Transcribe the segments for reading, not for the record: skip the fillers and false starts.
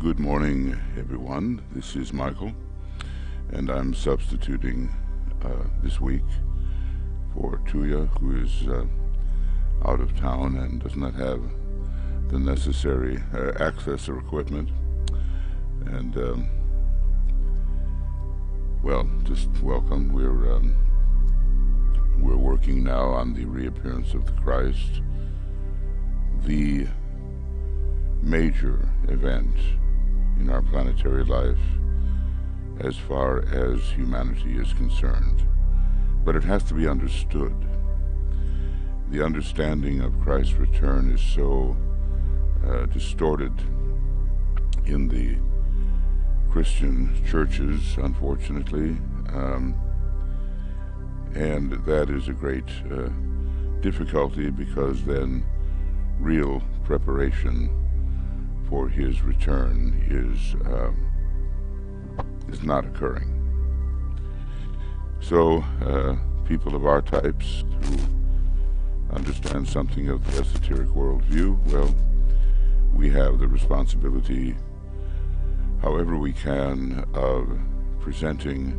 Good morning, everyone. This is Michael, and I'm substituting this week for Tuya, who is out of town and does not have the necessary access or equipment. And well, just welcome. We're working now on the Reappearance of the Christ, the major event in our planetary life as far as humanity is concerned. But it has to be understood. The understanding of Christ's return is so distorted in the Christian churches, unfortunately, and that is a great difficulty, because then real preparation for his return is not occurring. So people of our types who understand something of the esoteric worldview, well, we have the responsibility, however we can, of presenting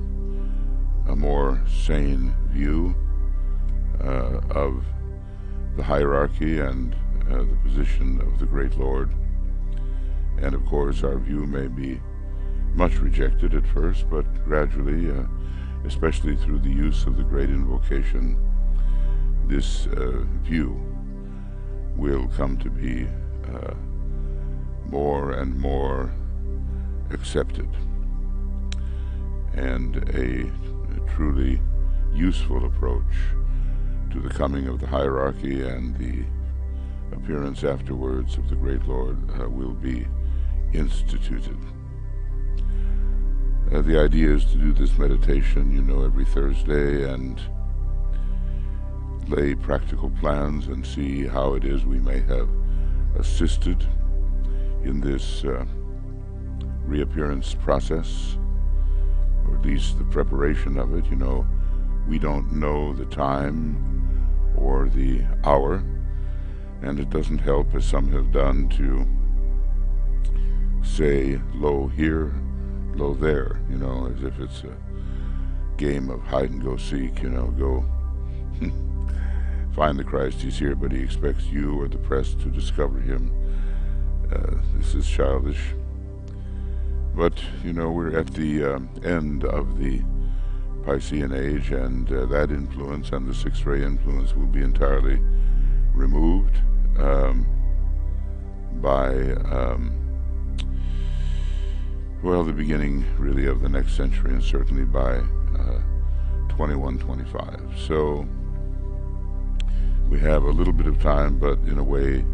a more sane view of the hierarchy and the position of the great Lord. And of course, our view may be much rejected at first, but gradually, especially through the use of the great invocation, this view will come to be more and more accepted, and a truly useful approach to the coming of the hierarchy and the appearance afterwards of the great Lord will be instituted. The idea is to do this meditation, every Thursday, and lay practical plans and see how it is we may have assisted in this reappearance process, or at least the preparation of it. We don't know the time or the hour, and it doesn't help, as some have done, to say lo here, lo there, as if it's a game of hide and go seek, go find the Christ, he's here, but he expects you or the press to discover him. This is childish. But, we're at the end of the Piscean age, and that influence and the sixth ray influence will be entirely removed by the beginning really of the next century, and certainly by 2125. So we have a little bit of time, but in a way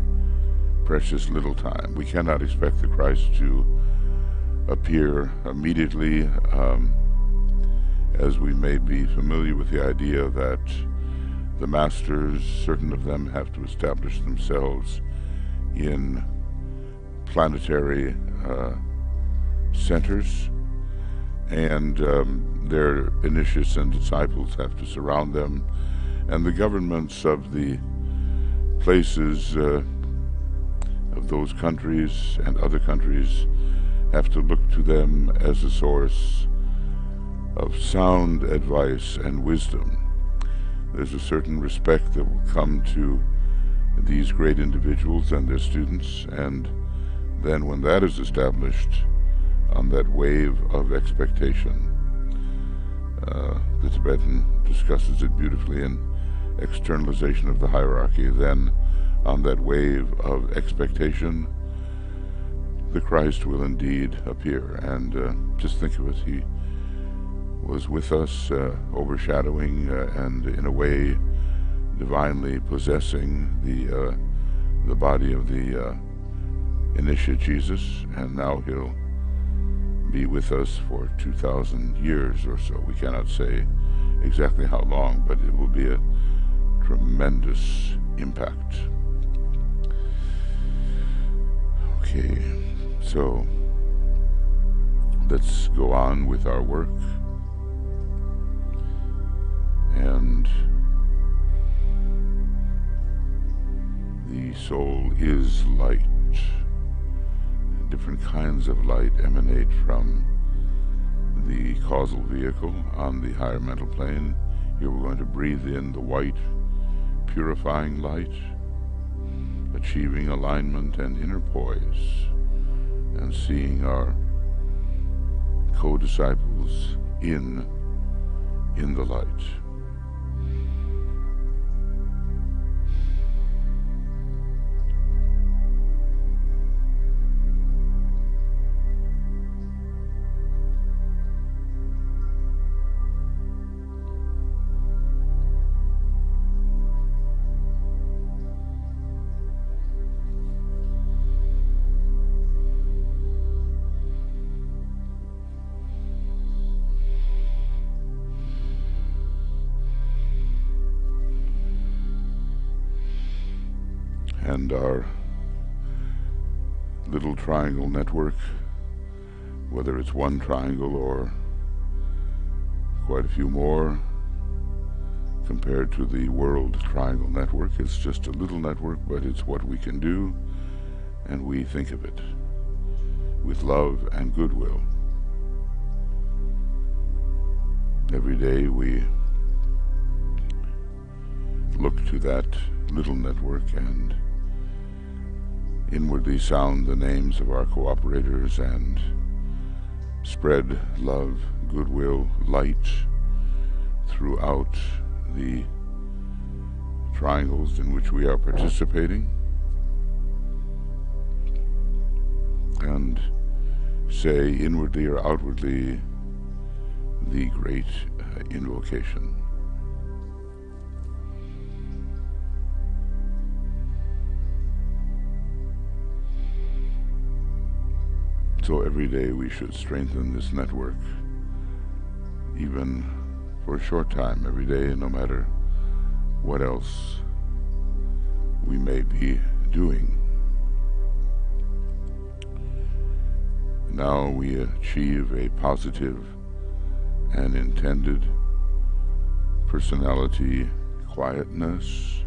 precious little time. We cannot expect the Christ to appear immediately, as we may be familiar with the idea that the masters, certain of them, have to establish themselves in planetary centers, and their initiates and disciples have to surround them, and the governments of the places of those countries and other countries have to look to them as a source of sound advice and wisdom. There's a certain respect that will come to these great individuals and their students, and then when that is established, on that wave of expectation, the Tibetan discusses it beautifully in Externalization of the Hierarchy, then on that wave of expectation, the Christ will indeed appear. And just think of it, he was with us, overshadowing and in a way divinely possessing the body of the initiate Jesus, and now he'll be with us for 2,000 years or so. We cannot say exactly how long, but it will be a tremendous impact. Okay, so let's go on with our work. And the soul is light. different kinds of light emanate from the causal vehicle on the higher mental plane. Here we're going to breathe in the white, purifying light, achieving alignment and inner poise, and seeing our co-disciples in the light. And our little triangle network, whether it's one triangle or quite a few more, compared to the world triangle network, it's just a little network, but it's what we can do, and we think of it with love and goodwill. Every day we look to that little network and inwardly sound the names of our cooperators and spread love, goodwill, light throughout the triangles in which we are participating, and say inwardly or outwardly the great invocation. So every day we should strengthen this network, even for a short time every day, no matter what else we may be doing. Now we achieve a positive and intended personality quietness,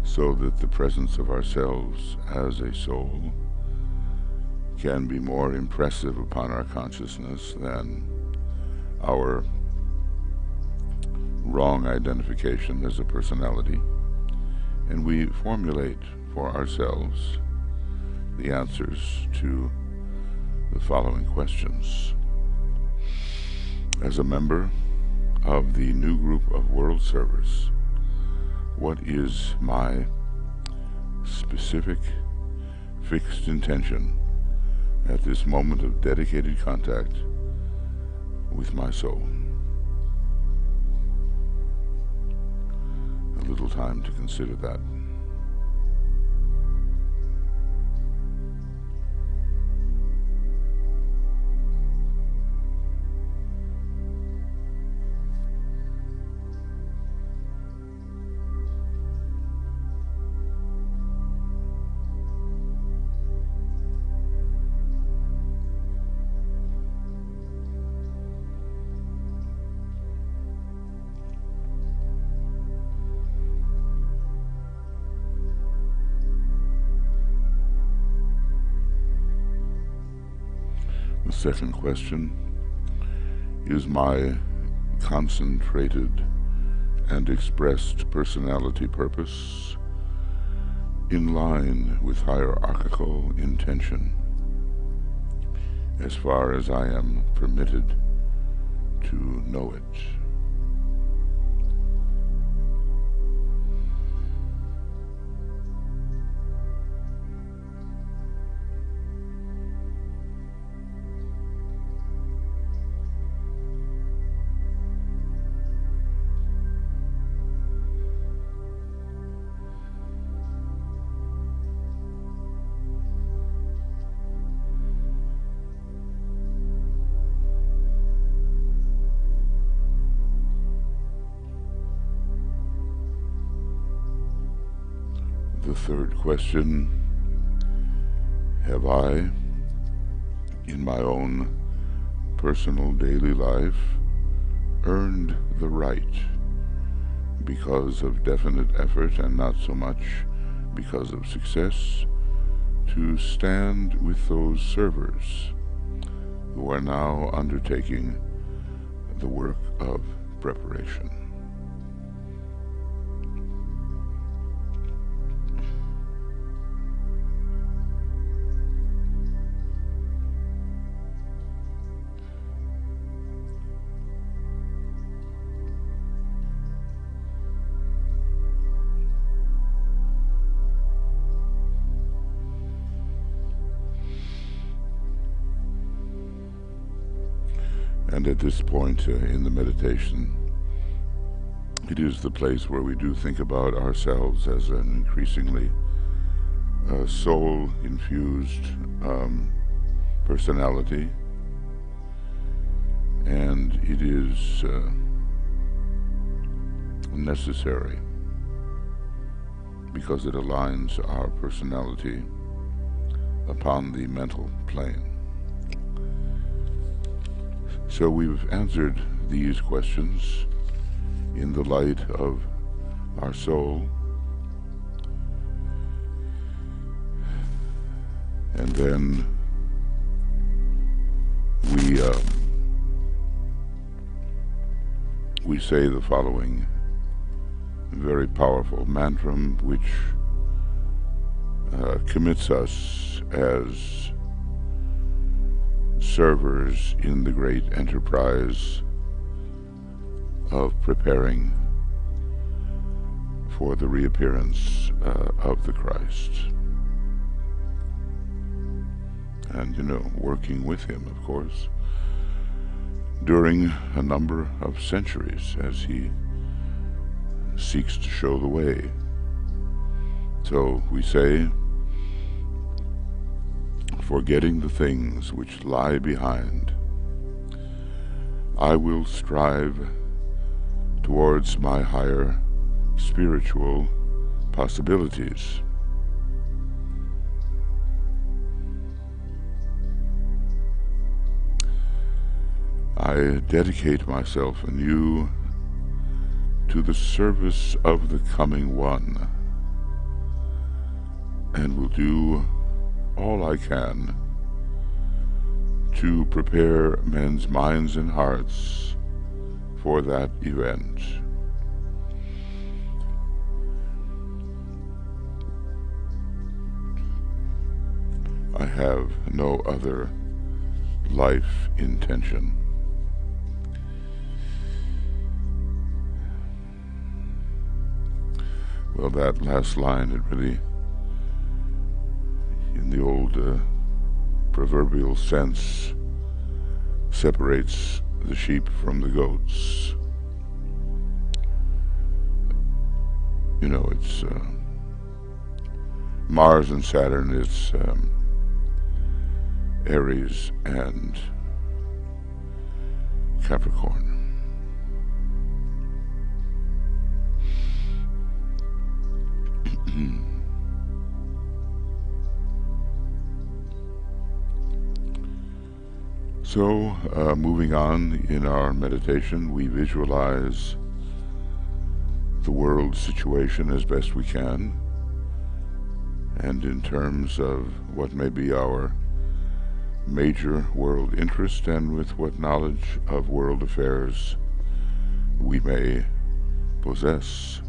so that the presence of ourselves as a soul can be more impressive upon our consciousness than our wrong identification as a personality, and we formulate for ourselves the answers to the following questions. As a member of the new group of world servers, what is my specific, fixed intention at this moment of dedicated contact with my soul? A little time to consider that. The second question is my concentrated and expressed personality purpose in line with hierarchical intention, as far as I am permitted to know it. The third question: have I, in my own personal daily life earned the right, because of definite effort and not so much because of success, to stand with those servers who are now undertaking the work of preparation. And at this point in the meditation, it is the place where we do think about ourselves as an increasingly soul-infused personality, and it is necessary because it aligns our personality upon the mental plane. So we've answered these questions in the light of our soul, and then we say the following very powerful mantra, which commits us as servers in the great enterprise of preparing for the reappearance of the Christ. And, working with him, of course, during a number of centuries as he seeks to show the way. So we say, forgetting the things which lie behind, I will strive towards my higher spiritual possibilities. I dedicate myself anew to the service of the coming one, and will do all I can to prepare men's minds and hearts for that event. I have no other life intention. Well, that last line, it really, in the old proverbial sense, separates the sheep from the goats. It's Mars and Saturn, it's Aries and Capricorn. So, moving on in our meditation, we visualize the world situation as best we can, and in terms of what may be our major world interest and with what knowledge of world affairs we may possess.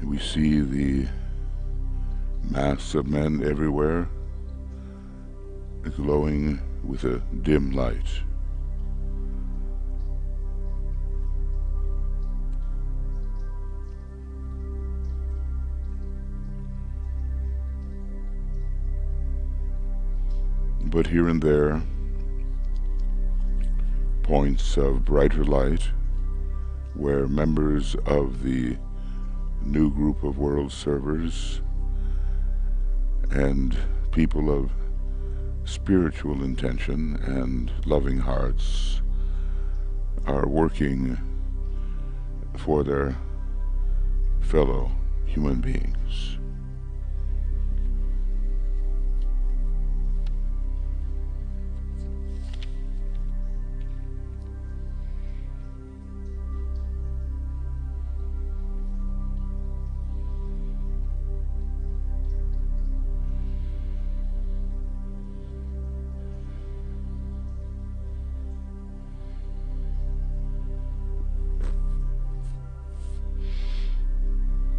We see the mass of men everywhere glowing with a dim light. but here and there points of brighter light where members of the new group of world servers and people of spiritual intention and loving hearts are working for their fellow human beings.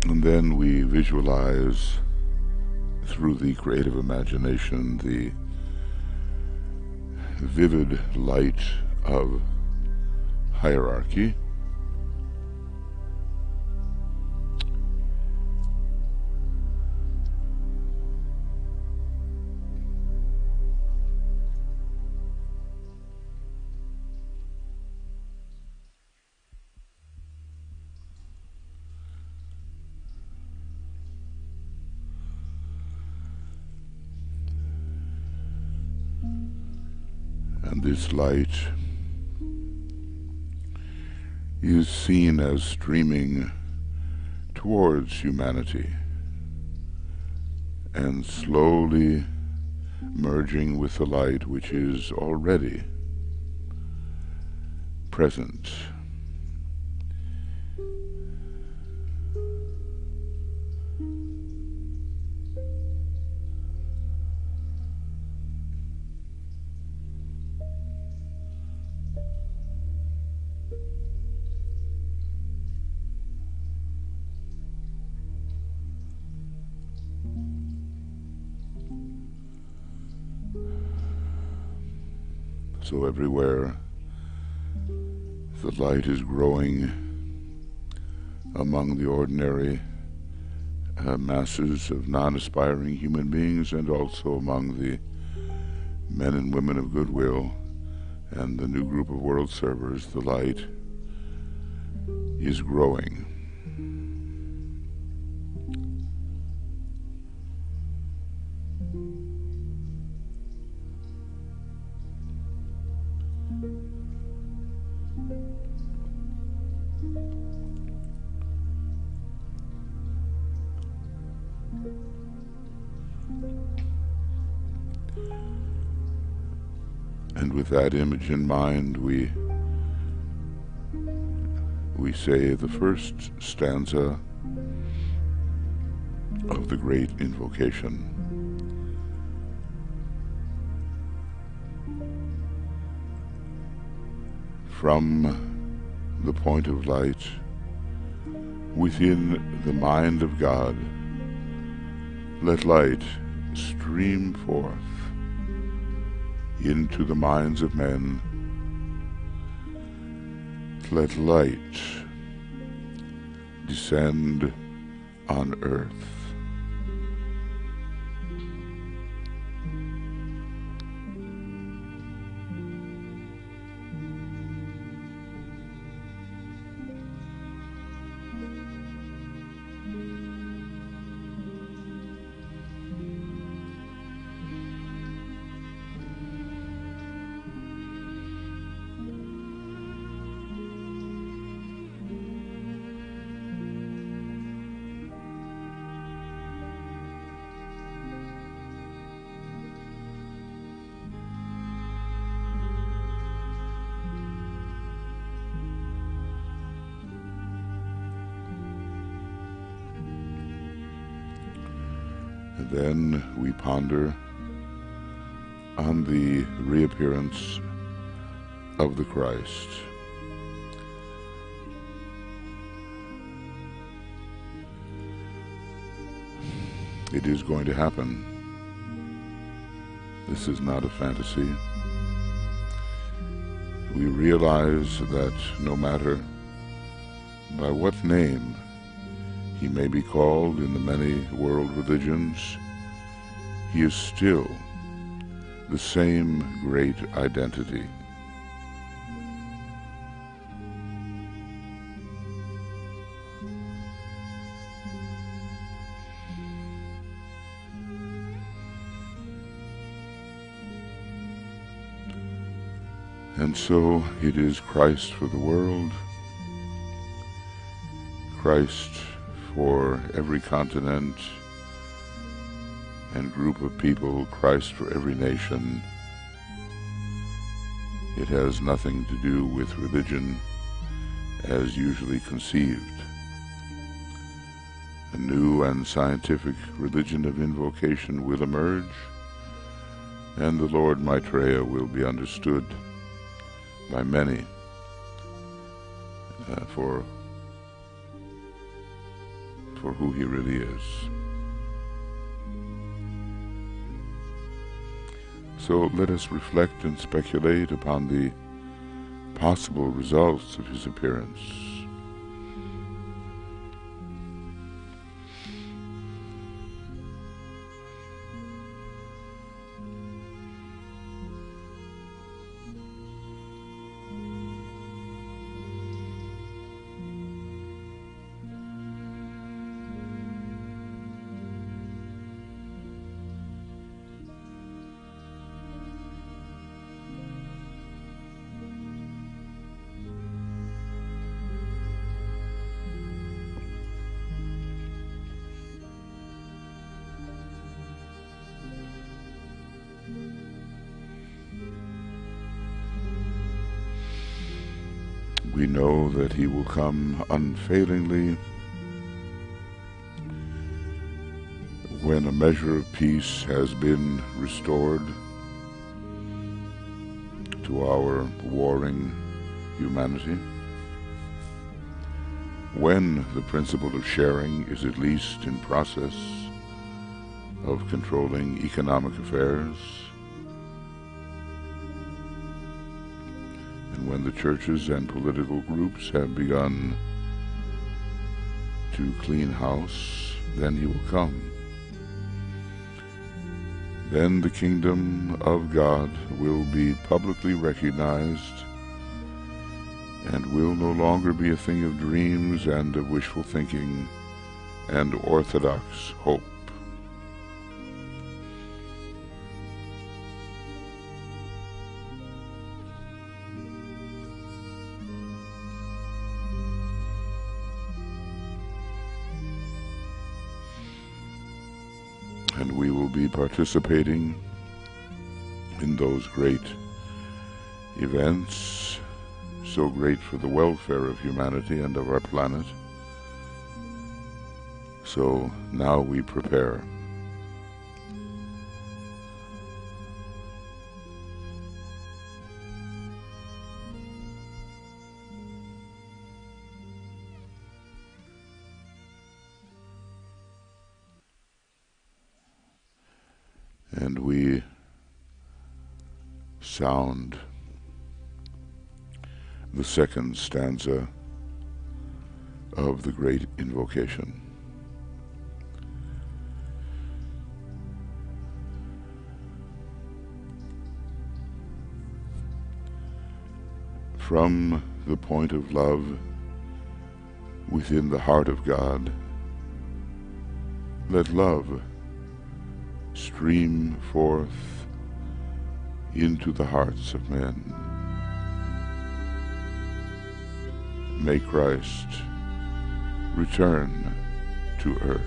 And then we visualize through the creative imagination the vivid light of hierarchy, and this light is seen as streaming towards humanity and slowly merging with the light which is already present. So everywhere the light is growing among the ordinary masses of non-aspiring human beings, and also among the men and women of goodwill and the new group of world servers, the light is growing. And with that image in mind, we say the first stanza of the great invocation. From the point of light within the mind of God, let light stream forth into the minds of men. Let light descend on earth. And then we ponder on the reappearance of the Christ. It is going to happen. This is not a fantasy. We realize that no matter by what name he may be called in the many world religions, he is still the same great identity. And so it is Christ for the world, Christ for every continent and group of people, Christ for every nation. It has nothing to do with religion as usually conceived. A new and scientific religion of invocation will emerge, and the Lord Maitreya will be understood by many for who he really is. So let us reflect and speculate upon the possible results of his appearance. We know that he will come unfailingly when a measure of peace has been restored to our warring humanity, when the principle of sharing is at least in process of controlling economic affairs, and when the churches and political groups have begun to clean house, then he will come. Then the kingdom of God will be publicly recognized and will no longer be a thing of dreams and of wishful thinking and orthodox hope. And we will be participating in those great events, so great for the welfare of humanity and of our planet. So now we prepare. And we sound the second stanza of the great invocation. From the point of love within the heart of God, let love stream forth into the hearts of men. May Christ return to earth.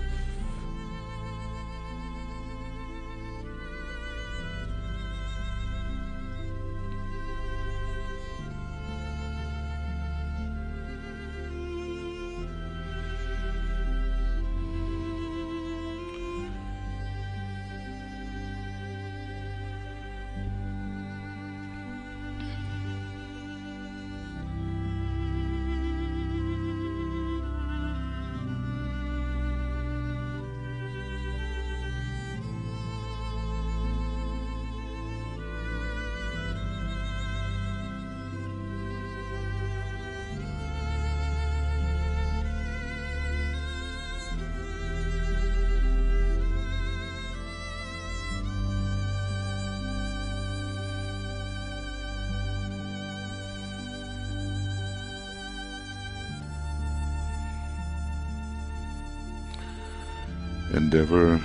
Endeavor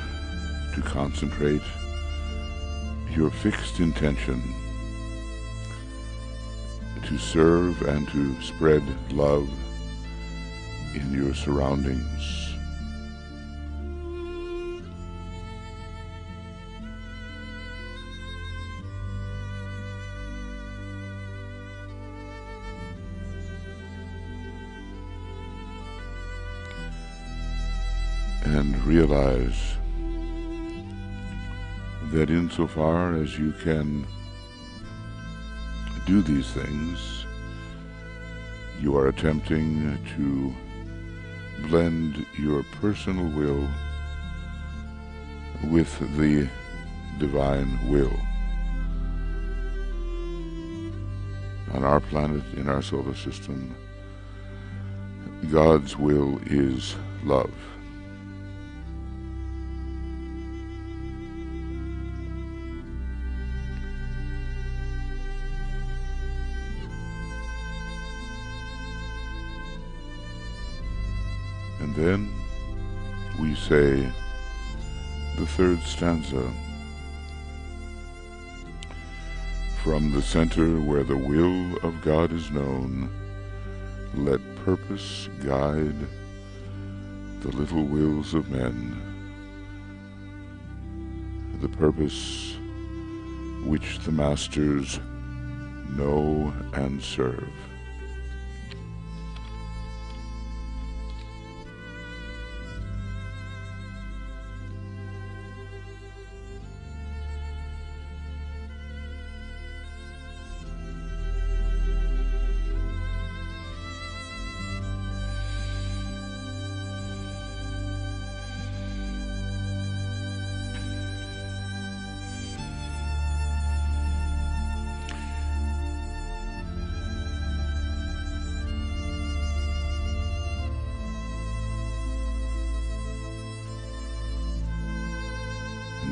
to concentrate your fixed intention to serve and to spread love in your surroundings. And realize that insofar as you can do these things, you are attempting to blend your personal will with the divine will. On our planet, in our solar system, God's will is love. And then we say the third stanza. From the center where the will of God is known, let purpose guide the little wills of men, the purpose which the masters know and serve.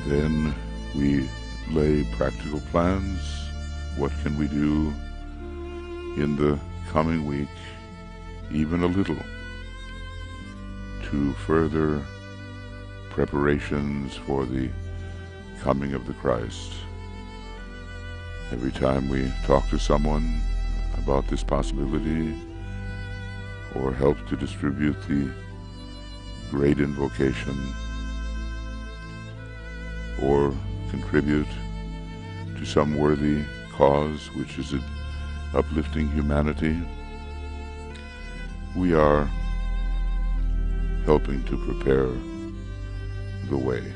Then we lay practical plans. What can we do in the coming week, even a little, to further preparations for the coming of the Christ? Every time we talk to someone about this possibility or help to distribute the great invocation, or contribute to some worthy cause which is uplifting humanity, we are helping to prepare the way.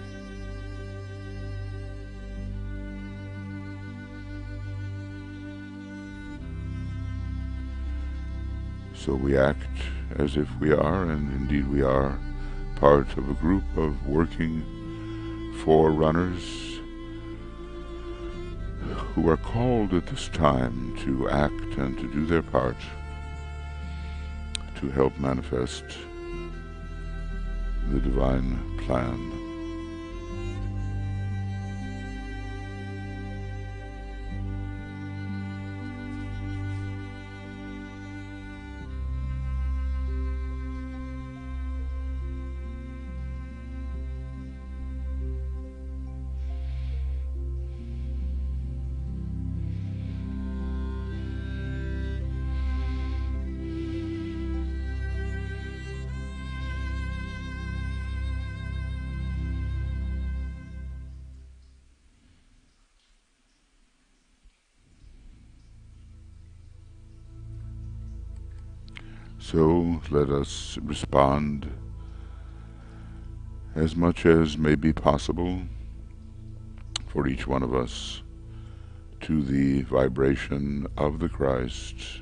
So we act as if we are, and indeed we are, part of a group of working forerunners who are called at this time to act and to do their part to help manifest the divine plan. So let us respond as much as may be possible for each one of us to the vibration of the Christ,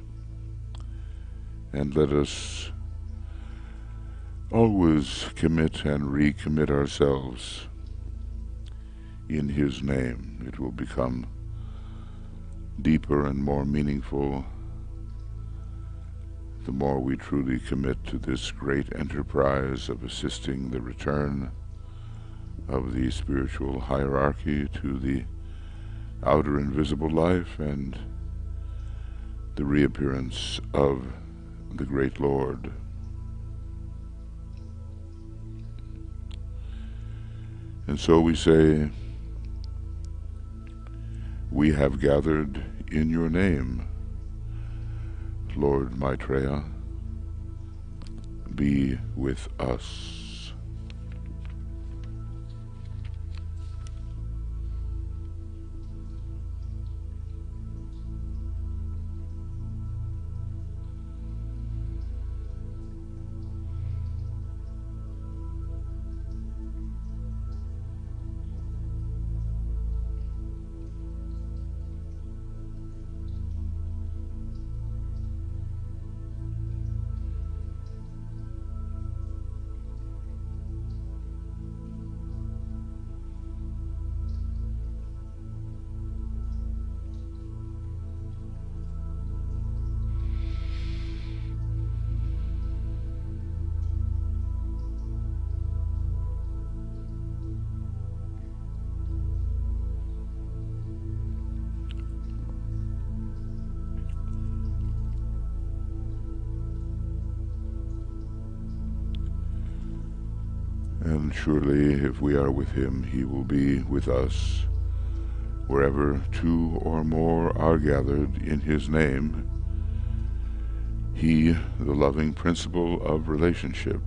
and let us always commit and recommit ourselves in His name. It will become deeper and more meaningful the more we truly commit to this great enterprise of assisting the return of the spiritual hierarchy to the outer invisible life and the reappearance of the great Lord. And so we say, we have gathered in your name, Lord Maitreya, be with us. And surely if we are with him, he will be with us. Wherever two or more are gathered in his name, he, the loving principle of relationship,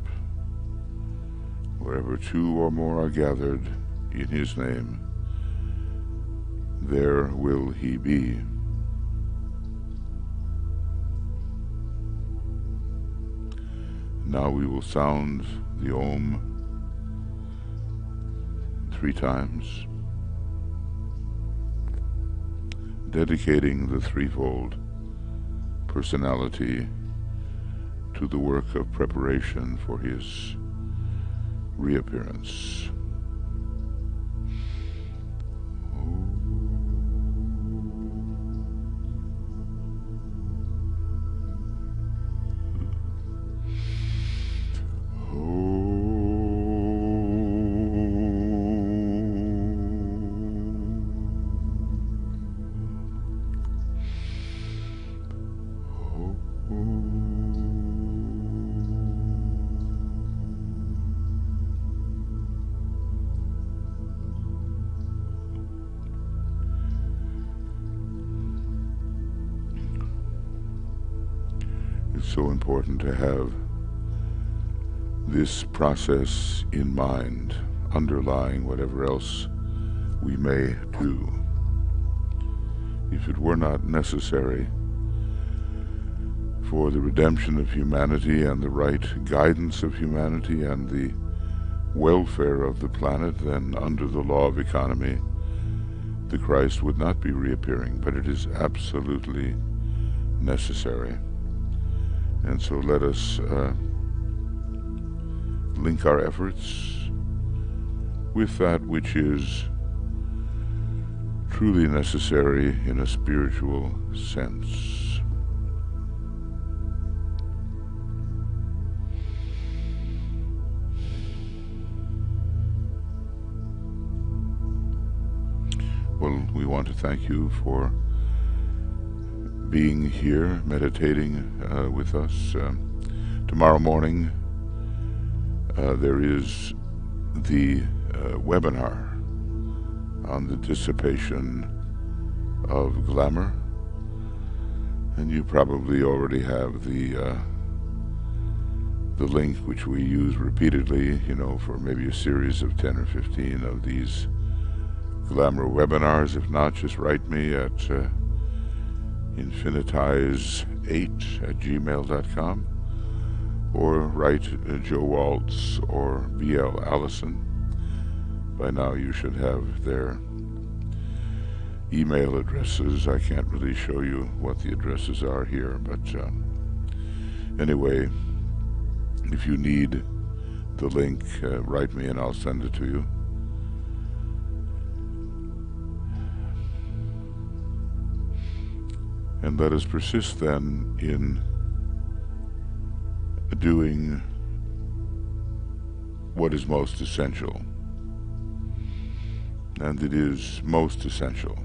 wherever two or more are gathered in his name, there will he be. Now we will sound the Om 3 times, dedicating the threefold personality to the work of preparation for his reappearance. It's so important to have this process in mind, underlying whatever else we may do. If it were not necessary for the redemption of humanity and the right guidance of humanity and the welfare of the planet, then under the law of economy, the Christ would not be reappearing, but it is absolutely necessary. And so let us link our efforts with that which is truly necessary in a spiritual sense. Well, we want to thank you for being here, meditating with us. Tomorrow morning there is the webinar on the dissipation of glamour, and you probably already have the link, which we use repeatedly, for maybe a series of 10 or 15 of these glamour webinars. If not, just write me at infinitize8@gmail.com, or write Joe Waltz or B.L. Allison. By now you should have their email addresses. I can't really show you what the addresses are here, but anyway, if you need the link, write me and I'll send it to you. And let us persist then in doing what is most essential. And it is most essential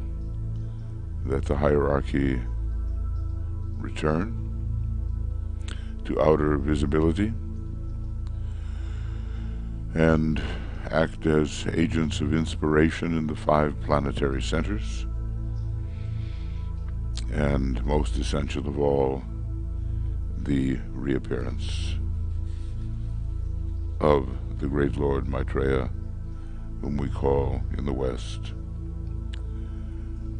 that the hierarchy return to outer visibility, and act as agents of inspiration in the 5 planetary centers, and most essential of all, the reappearance of the great Lord Maitreya, whom we call in the West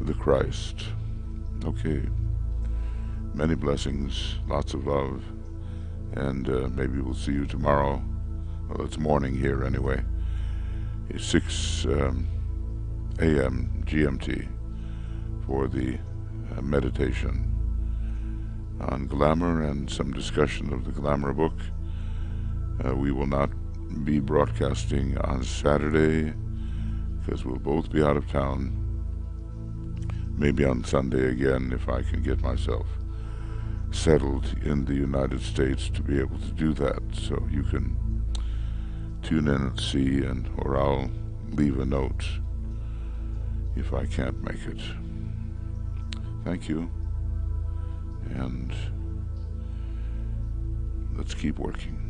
the Christ. Okay, many blessings, lots of love, and maybe we'll see you tomorrow. Well, it's morning here anyway. It's 6 a.m. GMT for the meditation on glamour and some discussion of the glamour book. We will not be broadcasting on Saturday because we'll both be out of town. Maybe on Sunday again if I can get myself settled in the United States to be able to do that. So you can tune in and see, or I'll leave a note if I can't make it. Thank you, and let's keep working.